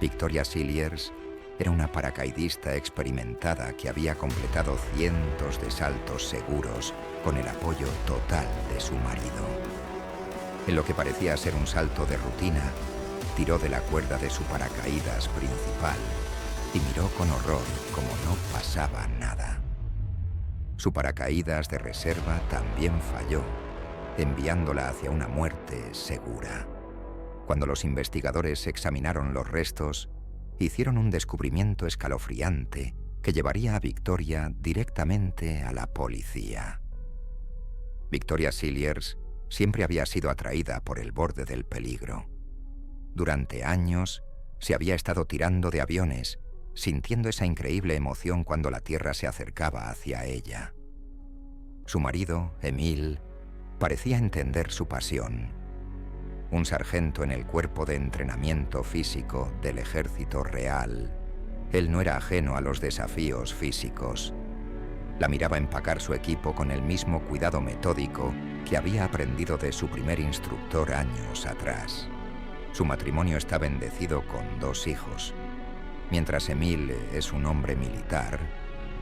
Victoria Cilliers era una paracaidista experimentada que había completado cientos de saltos seguros con el apoyo total de su marido. En lo que parecía ser un salto de rutina, tiró de la cuerda de su paracaídas principal y miró con horror como no pasaba nada. Su paracaídas de reserva también falló, enviándola hacia una muerte segura. Cuando los investigadores examinaron los restos, hicieron un descubrimiento escalofriante que llevaría a Victoria directamente a la policía. Victoria Cilliers siempre había sido atraída por el borde del peligro. Durante años se había estado tirando de aviones, sintiendo esa increíble emoción cuando la Tierra se acercaba hacia ella. Su marido, Émile, parecía entender su pasión. Un sargento en el cuerpo de entrenamiento físico del ejército real, él no era ajeno a los desafíos físicos. La miraba empacar su equipo con el mismo cuidado metódico que había aprendido de su primer instructor años atrás. Su matrimonio está bendecido con 2 hijos. Mientras Émile es un hombre militar,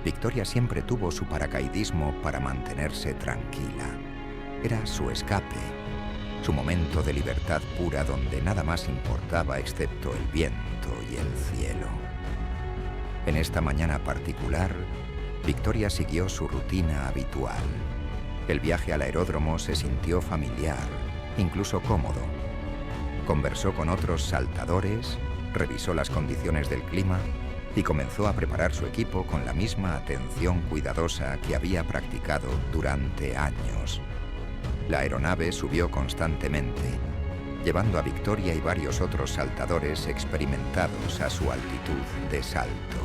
Victoria siempre tuvo su paracaidismo para mantenerse tranquila. Era su escape, su momento de libertad pura donde nada más importaba excepto el viento y el cielo. En esta mañana particular, Victoria siguió su rutina habitual. El viaje al aeródromo se sintió familiar, incluso cómodo. Conversó con otros saltadores, revisó las condiciones del clima y comenzó a preparar su equipo con la misma atención cuidadosa que había practicado durante años. La aeronave subió constantemente, llevando a Victoria y varios otros saltadores experimentados a su altitud de salto.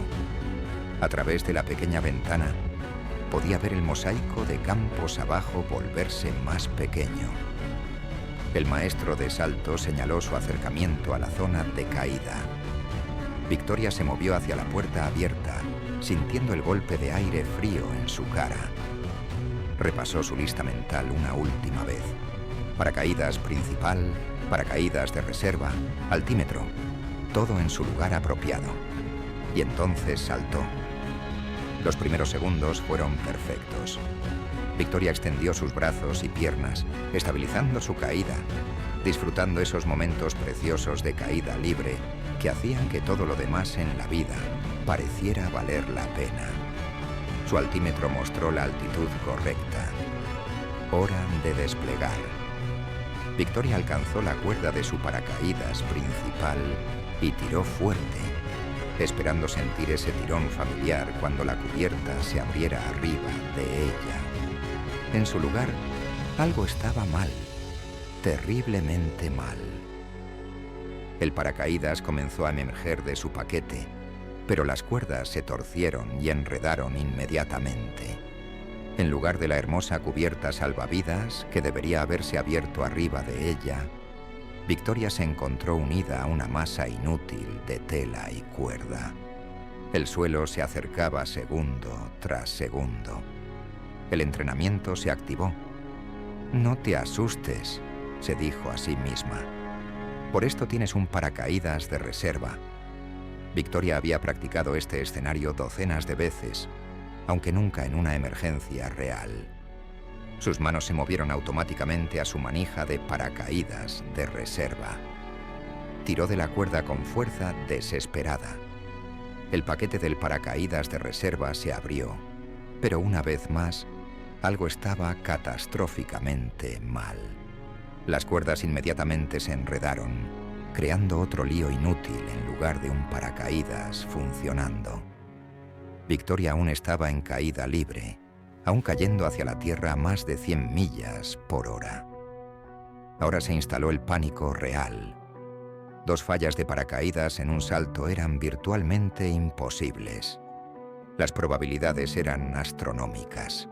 A través de la pequeña ventana, podía ver el mosaico de campos abajo volverse más pequeño. El maestro de salto señaló su acercamiento a la zona de caída. Victoria se movió hacia la puerta abierta, sintiendo el golpe de aire frío en su cara. Repasó su lista mental una última vez. Paracaídas principal, paracaídas de reserva, altímetro, todo en su lugar apropiado. Y entonces saltó. Los primeros segundos fueron perfectos. Victoria extendió sus brazos y piernas, estabilizando su caída, disfrutando esos momentos preciosos de caída libre que hacían que todo lo demás en la vida pareciera valer la pena. Su altímetro mostró la altitud correcta. Hora de desplegar. Victoria alcanzó la cuerda de su paracaídas principal y tiró fuerte, esperando sentir ese tirón familiar cuando la cubierta se abriera arriba de ella. En su lugar, algo estaba mal, terriblemente mal. El paracaídas comenzó a emerger de su paquete, pero las cuerdas se torcieron y enredaron inmediatamente. En lugar de la hermosa cubierta salvavidas que debería haberse abierto arriba de ella, Victoria se encontró unida a una masa inútil de tela y cuerda. El suelo se acercaba segundo tras segundo. El entrenamiento se activó. «No te asustes», se dijo a sí misma. «Por esto tienes un paracaídas de reserva». Victoria había practicado este escenario docenas de veces, aunque nunca en una emergencia real. Sus manos se movieron automáticamente a su manija de paracaídas de reserva. Tiró de la cuerda con fuerza desesperada. El paquete del paracaídas de reserva se abrió, pero una vez más, algo estaba catastróficamente mal. Las cuerdas inmediatamente se enredaron, creando otro lío inútil en lugar de un paracaídas funcionando. Victoria aún estaba en caída libre, aún cayendo hacia la tierra a más de 100 millas por hora. Ahora se instaló el pánico real. 2 fallas de paracaídas en un salto eran virtualmente imposibles. Las probabilidades eran astronómicas.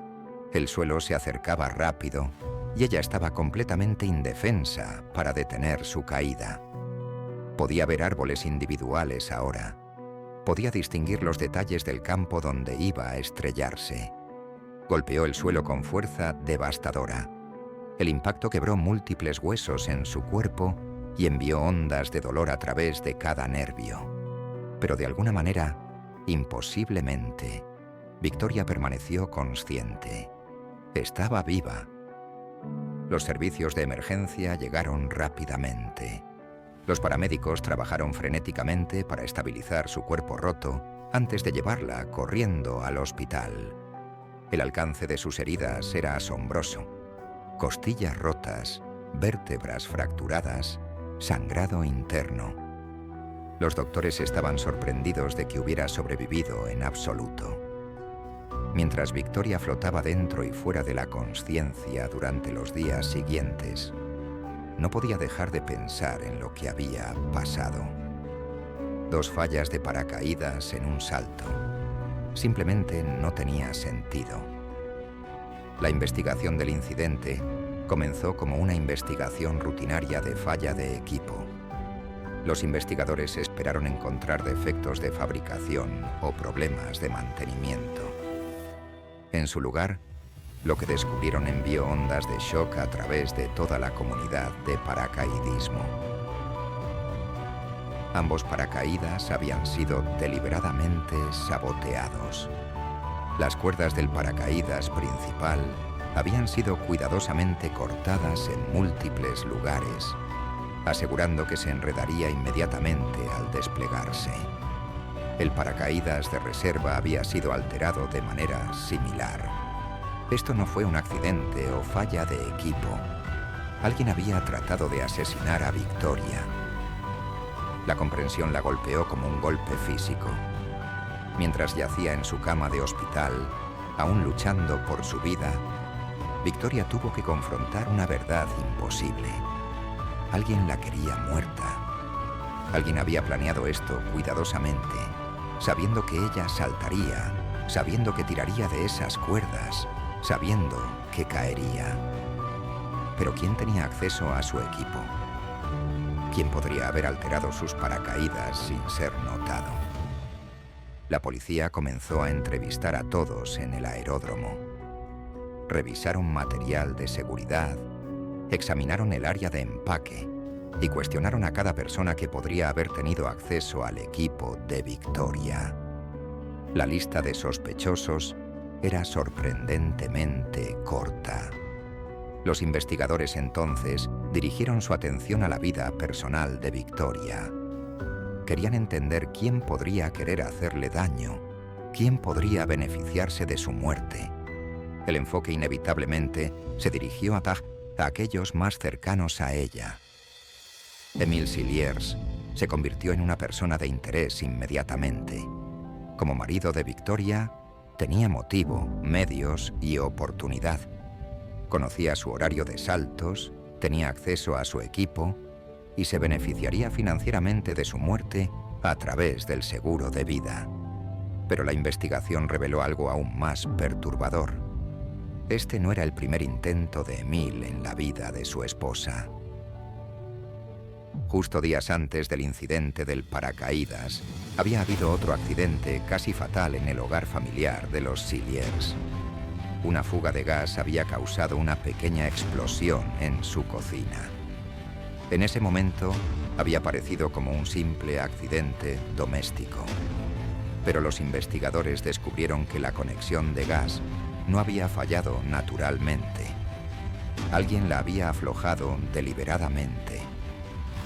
El suelo se acercaba rápido y ella estaba completamente indefensa para detener su caída. Podía ver árboles individuales ahora. Podía distinguir los detalles del campo donde iba a estrellarse. Golpeó el suelo con fuerza devastadora. El impacto quebró múltiples huesos en su cuerpo y envió ondas de dolor a través de cada nervio. Pero de alguna manera, imposiblemente, Victoria permaneció consciente. Estaba viva. Los servicios de emergencia llegaron rápidamente. Los paramédicos trabajaron frenéticamente para estabilizar su cuerpo roto antes de llevarla corriendo al hospital. El alcance de sus heridas era asombroso. Costillas rotas, vértebras fracturadas, sangrado interno. Los doctores estaban sorprendidos de que hubiera sobrevivido en absoluto. Mientras Victoria flotaba dentro y fuera de la consciencia durante los días siguientes, no podía dejar de pensar en lo que había pasado. 2 fallas de paracaídas en un salto. Simplemente no tenía sentido. La investigación del incidente comenzó como una investigación rutinaria de falla de equipo. Los investigadores esperaron encontrar defectos de fabricación o problemas de mantenimiento. En su lugar, lo que descubrieron envió ondas de shock a través de toda la comunidad de paracaidismo. Ambos paracaídas habían sido deliberadamente saboteados. Las cuerdas del paracaídas principal habían sido cuidadosamente cortadas en múltiples lugares, asegurando que se enredaría inmediatamente al desplegarse. El paracaídas de reserva había sido alterado de manera similar. Esto no fue un accidente o falla de equipo. Alguien había tratado de asesinar a Victoria. La comprensión la golpeó como un golpe físico. Mientras yacía en su cama de hospital, aún luchando por su vida, Victoria tuvo que confrontar una verdad imposible. Alguien la quería muerta. Alguien había planeado esto cuidadosamente, sabiendo que ella saltaría, sabiendo que tiraría de esas cuerdas, sabiendo que caería. Pero ¿quién tenía acceso a su equipo? ¿Quién podría haber alterado sus paracaídas sin ser notado? La policía comenzó a entrevistar a todos en el aeródromo. Revisaron material de seguridad, examinaron el área de empaque y cuestionaron a cada persona que podría haber tenido acceso al equipo de Victoria. La lista de sospechosos era sorprendentemente corta. Los investigadores entonces dirigieron su atención a la vida personal de Victoria. Querían entender quién podría querer hacerle daño, quién podría beneficiarse de su muerte. El enfoque inevitablemente se dirigió a aquellos más cercanos a ella. Émile Cilliers se convirtió en una persona de interés inmediatamente. Como marido de Victoria, tenía motivo, medios y oportunidad. Conocía su horario de saltos, tenía acceso a su equipo y se beneficiaría financieramente de su muerte a través del seguro de vida. Pero la investigación reveló algo aún más perturbador. Este no era el primer intento de Émile en la vida de su esposa. Justo días antes del incidente del paracaídas, había habido otro accidente casi fatal en el hogar familiar de los Cilliers. Una fuga de gas había causado una pequeña explosión en su cocina. En ese momento, había parecido como un simple accidente doméstico. Pero los investigadores descubrieron que la conexión de gas no había fallado naturalmente. Alguien la había aflojado deliberadamente.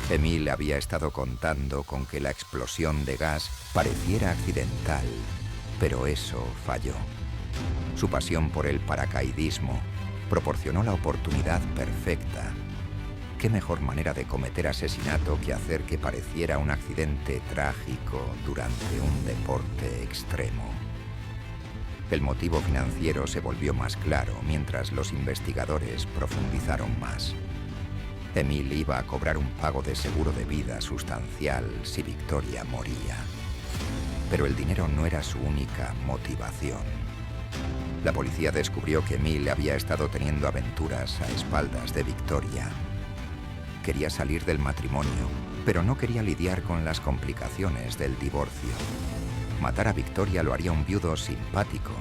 Émile había estado contando con que la explosión de gas pareciera accidental, pero eso falló. Su pasión por el paracaidismo proporcionó la oportunidad perfecta. ¿Qué mejor manera de cometer asesinato que hacer que pareciera un accidente trágico durante un deporte extremo? El motivo financiero se volvió más claro mientras los investigadores profundizaron más. Émile iba a cobrar un pago de seguro de vida sustancial si Victoria moría. Pero el dinero no era su única motivación. La policía descubrió que Émile había estado teniendo aventuras a espaldas de Victoria. Quería salir del matrimonio, pero no quería lidiar con las complicaciones del divorcio. Matar a Victoria lo haría un viudo simpático,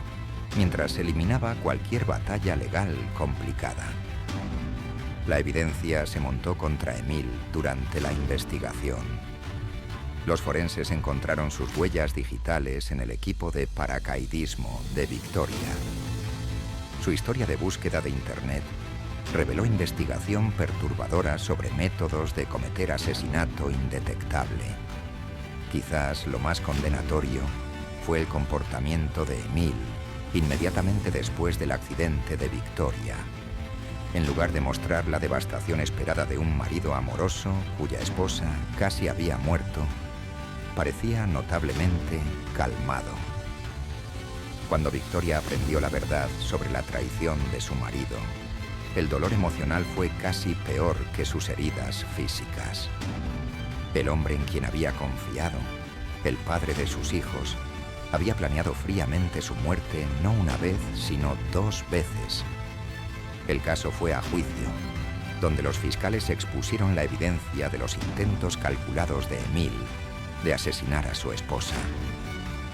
mientras eliminaba cualquier batalla legal complicada. La evidencia se montó contra Émile durante la investigación. Los forenses encontraron sus huellas digitales en el equipo de paracaidismo de Victoria. Su historia de búsqueda de Internet reveló investigación perturbadora sobre métodos de cometer asesinato indetectable. Quizás lo más condenatorio fue el comportamiento de Emile inmediatamente después del accidente de Victoria. En lugar de mostrar la devastación esperada de un marido amoroso cuya esposa casi había muerto, parecía notablemente calmado. Cuando Victoria aprendió la verdad sobre la traición de su marido, el dolor emocional fue casi peor que sus heridas físicas. El hombre en quien había confiado, el padre de sus hijos, había planeado fríamente su muerte no una vez, sino 2 veces. El caso fue a juicio, donde los fiscales expusieron la evidencia de los intentos calculados de Emile de asesinar a su esposa.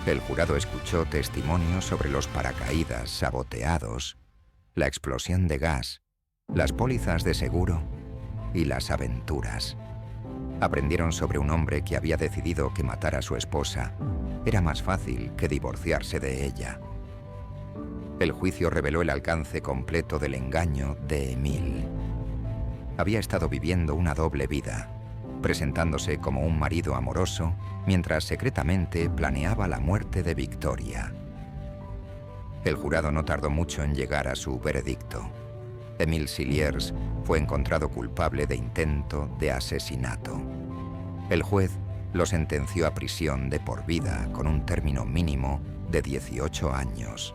El jurado escuchó testimonios sobre los paracaídas saboteados, la explosión de gas, las pólizas de seguro y las aventuras. Aprendieron sobre un hombre que había decidido que matar a su esposa era más fácil que divorciarse de ella. El juicio reveló el alcance completo del engaño de Emile. Había estado viviendo una doble vida, presentándose como un marido amoroso, mientras secretamente planeaba la muerte de Victoria. El jurado no tardó mucho en llegar a su veredicto. Emile Cilliers fue encontrado culpable de intento de asesinato. El juez lo sentenció a prisión de por vida con un término mínimo de 18 años.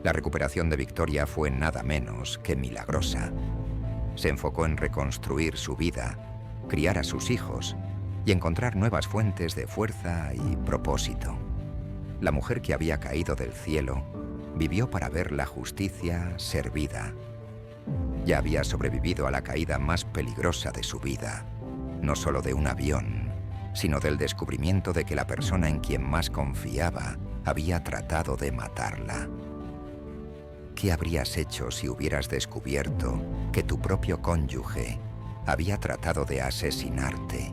La recuperación de Victoria fue nada menos que milagrosa. Se enfocó en reconstruir su vida, criar a sus hijos y encontrar nuevas fuentes de fuerza y propósito. La mujer que había caído del cielo vivió para ver la justicia servida. Ya había sobrevivido a la caída más peligrosa de su vida, no solo de un avión, sino del descubrimiento de que la persona en quien más confiaba había tratado de matarla. ¿Qué habrías hecho si hubieras descubierto que tu propio cónyuge había tratado de asesinarte?